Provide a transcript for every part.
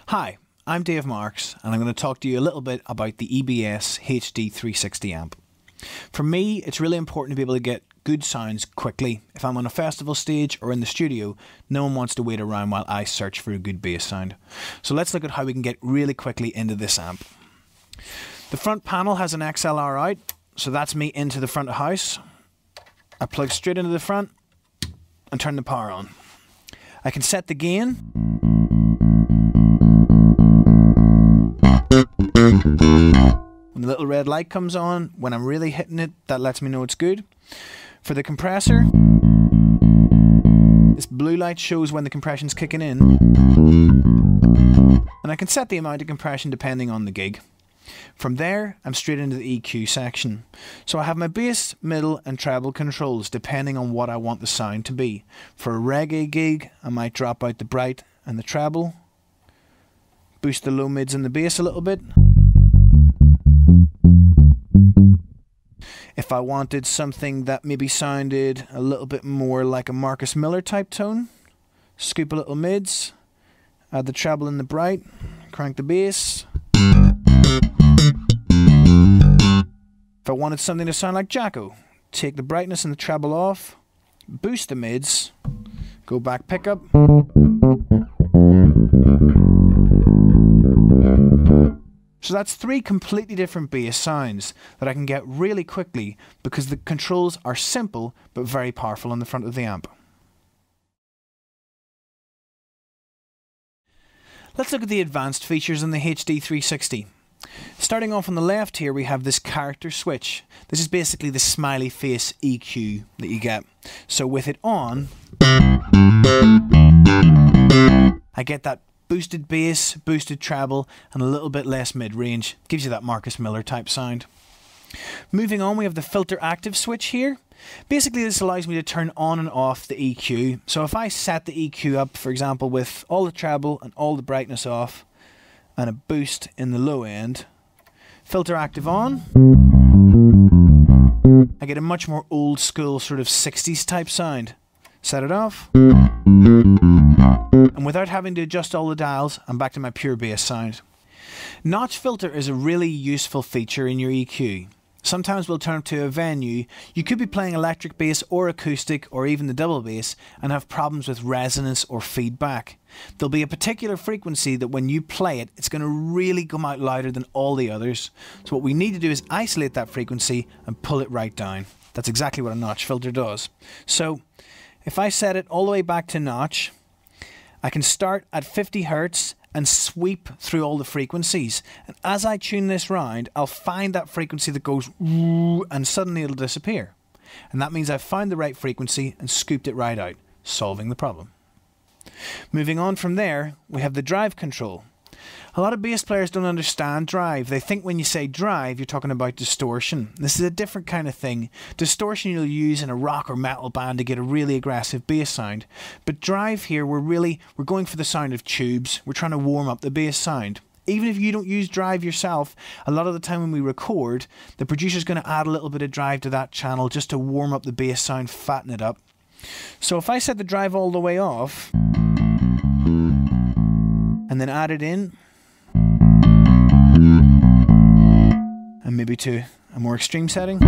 Hi, I'm Dave Marks and I'm going to talk to you a little bit about the EBS HD360 amp. For me, it's really important to be able to get good sounds quickly. If I'm on a festival stage or in the studio, no one wants to wait around while I search for a good bass sound. So let's look at how we can get really quickly into this amp. The front panel has an XLR out, so that's me into the front of house. I plug straight into the front and turn the power on. I can set the gain. When the little red light comes on, when I'm really hitting it, that lets me know it's good. For the compressor, this blue light shows when the compression's kicking in. And I can set the amount of compression depending on the gig. From there, I'm straight into the EQ section. So I have my bass, middle and treble controls depending on what I want the sound to be. For a reggae gig, I might drop out the bright and the treble, boost the low mids and the bass a little bit. If I wanted something that maybe sounded a little bit more like a Marcus Miller type tone, scoop a little mids, add the treble and the bright, crank the bass. If I wanted something to sound like Jacko, take the brightness and the treble off, boost the mids, go back pickup. So that's three completely different bass sounds that I can get really quickly because the controls are simple but very powerful on the front of the amp. Let's look at the advanced features in the HD360. Starting off on the left here, we have this character switch. This is basically the smiley face EQ that you get. So with it on, I get that boosted bass, boosted treble, and a little bit less mid-range. Gives you that Marcus Miller type sound. Moving on, we have the filter active switch here. Basically, this allows me to turn on and off the EQ. So if I set the EQ up, for example, with all the treble and all the brightness off, and a boost in the low end, filter active on, I get a much more old school sort of 60s type sound. Set it off, and without having to adjust all the dials, I'm back to my pure bass sound. Notch filter is a really useful feature in your EQ. Sometimes we'll turn up to a venue, you could be playing electric bass or acoustic or even the double bass and have problems with resonance or feedback. There'll be a particular frequency that when you play it, it's going to really come out louder than all the others. So what we need to do is isolate that frequency and pull it right down. That's exactly what a notch filter does. So if I set it all the way back to notch, I can start at 50 Hz and sweep through all the frequencies. And as I tune this round, I'll find that frequency that goes and suddenly it'll disappear. And that means I've found the right frequency and scooped it right out, solving the problem. Moving on from there, we have the drive control. A lot of bass players don't understand drive. They think when you say drive, you're talking about distortion. This is a different kind of thing. Distortion you'll use in a rock or metal band to get a really aggressive bass sound. But drive here, we're going for the sound of tubes. We're trying to warm up the bass sound. Even if you don't use drive yourself, a lot of the time when we record, the producer's going to add a little bit of drive to that channel just to warm up the bass sound, fatten it up. So if I set the drive all the way off, and then add it in, and maybe to a more extreme setting,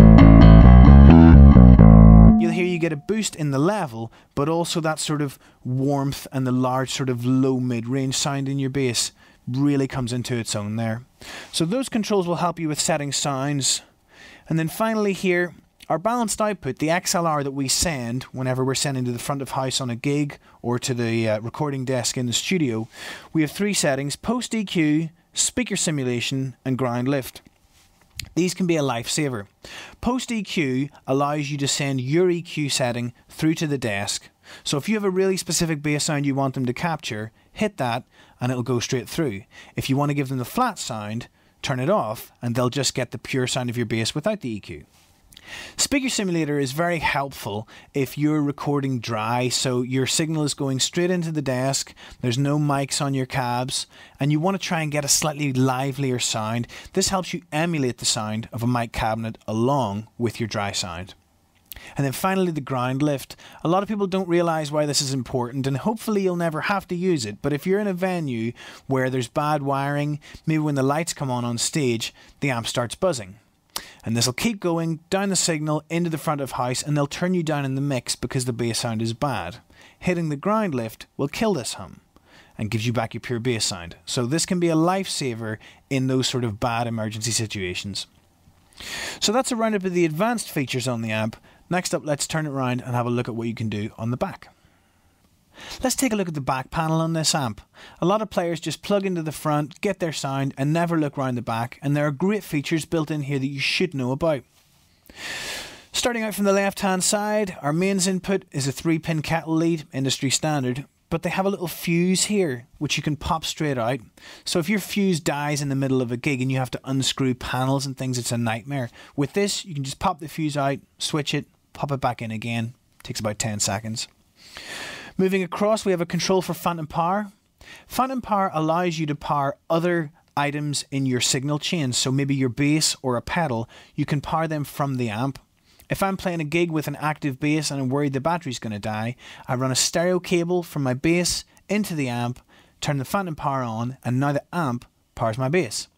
you'll hear you get a boost in the level, but also that sort of warmth and the large sort of low mid-range sound in your bass really comes into its own there. So those controls will help you with setting sounds. And then finally here, our balanced output, the XLR that we send whenever we're sending to the front of house on a gig or to the recording desk in the studio, we have three settings: post EQ, speaker simulation and ground lift. These can be a lifesaver. Post EQ allows you to send your EQ setting through to the desk. So if you have a really specific bass sound you want them to capture, hit that and it'll go straight through. If you want to give them the flat sound, turn it off and they'll just get the pure sound of your bass without the EQ. Speaker Simulator is very helpful if you're recording dry, so your signal is going straight into the desk, there's no mics on your cabs, and you want to try and get a slightly livelier sound. This helps you emulate the sound of a mic cabinet along with your dry sound. And then finally the ground lift. A lot of people don't realise why this is important, and hopefully you'll never have to use it, but if you're in a venue where there's bad wiring, maybe when the lights come on stage, the amp starts buzzing. And this will keep going down the signal into the front of house, and they'll turn you down in the mix because the bass sound is bad. Hitting the ground lift will kill this hum and gives you back your pure bass sound. So this can be a lifesaver in those sort of bad emergency situations. So that's a roundup of the advanced features on the amp. Next up, let's turn it around and have a look at what you can do on the back. Let's take a look at the back panel on this amp. A lot of players just plug into the front, get their sound, and never look round the back, and there are great features built in here that you should know about. Starting out from the left hand side, our mains input is a 3-pin kettle lead, industry standard, but they have a little fuse here which you can pop straight out. So if your fuse dies in the middle of a gig and you have to unscrew panels and things, it's a nightmare. With this, you can just pop the fuse out, switch it, pop it back in again. Takes about 10 seconds. Moving across, we have a control for phantom power. Phantom power allows you to power other items in your signal chain, so maybe your bass or a pedal, you can power them from the amp. If I'm playing a gig with an active bass and I'm worried the battery's going to die, I run a stereo cable from my bass into the amp, turn the phantom power on, and now the amp powers my bass.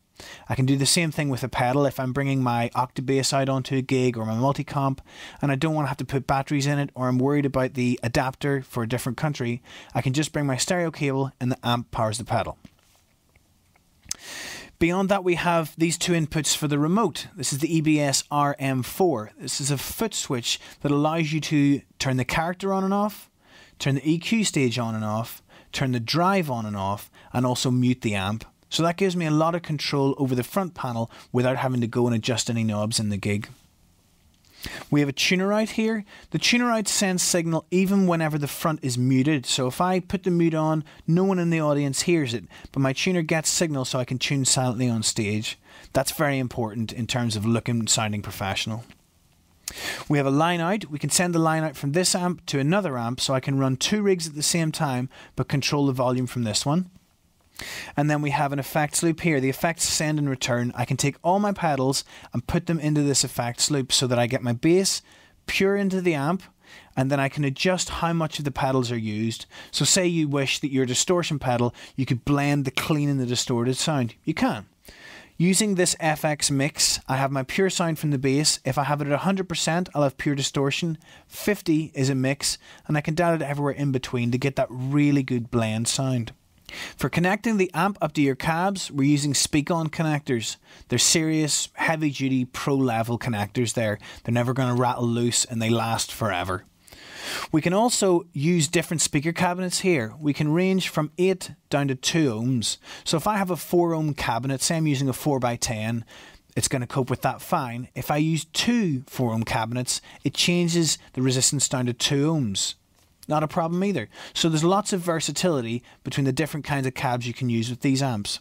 I can do the same thing with a pedal if I'm bringing my octabass out onto a gig or my multi-comp and I don't want to have to put batteries in it, or I'm worried about the adapter for a different country. I can just bring my stereo cable and the amp powers the pedal. Beyond that, we have these two inputs for the remote. This is the EBS RM4. This is a foot switch that allows you to turn the character on and off, turn the EQ stage on and off, turn the drive on and off, and also mute the amp. So that gives me a lot of control over the front panel without having to go and adjust any knobs in the gig. We have a tuner out here. The tuner out sends signal even whenever the front is muted. So if I put the mute on, no one in the audience hears it, but my tuner gets signal so I can tune silently on stage. That's very important in terms of looking and sounding professional. We have a line out. We can send the line out from this amp to another amp, so I can run 2 rigs at the same time but control the volume from this one. And then we have an effects loop here. The effects send and return. I can take all my pedals and put them into this effects loop so that I get my bass pure into the amp, and then I can adjust how much of the pedals are used. So say you wish that your distortion pedal, you could blend the clean and the distorted sound. You can. Using this FX mix, I have my pure sound from the bass. If I have it at 100%, I'll have pure distortion. 50 is a mix, and I can dial it everywhere in between to get that really good blend sound. For connecting the amp up to your cabs, we're using speak-on connectors. They're serious, heavy-duty, pro-level connectors there. They're never going to rattle loose and they last forever. We can also use different speaker cabinets here. We can range from 8 down to 2 ohms. So if I have a 4 ohm cabinet, say I'm using a 4x10, it's going to cope with that fine. If I use 2 4 ohm cabinets, it changes the resistance down to 2 ohms. Not a problem either. So there's lots of versatility between the different kinds of cabs you can use with these amps.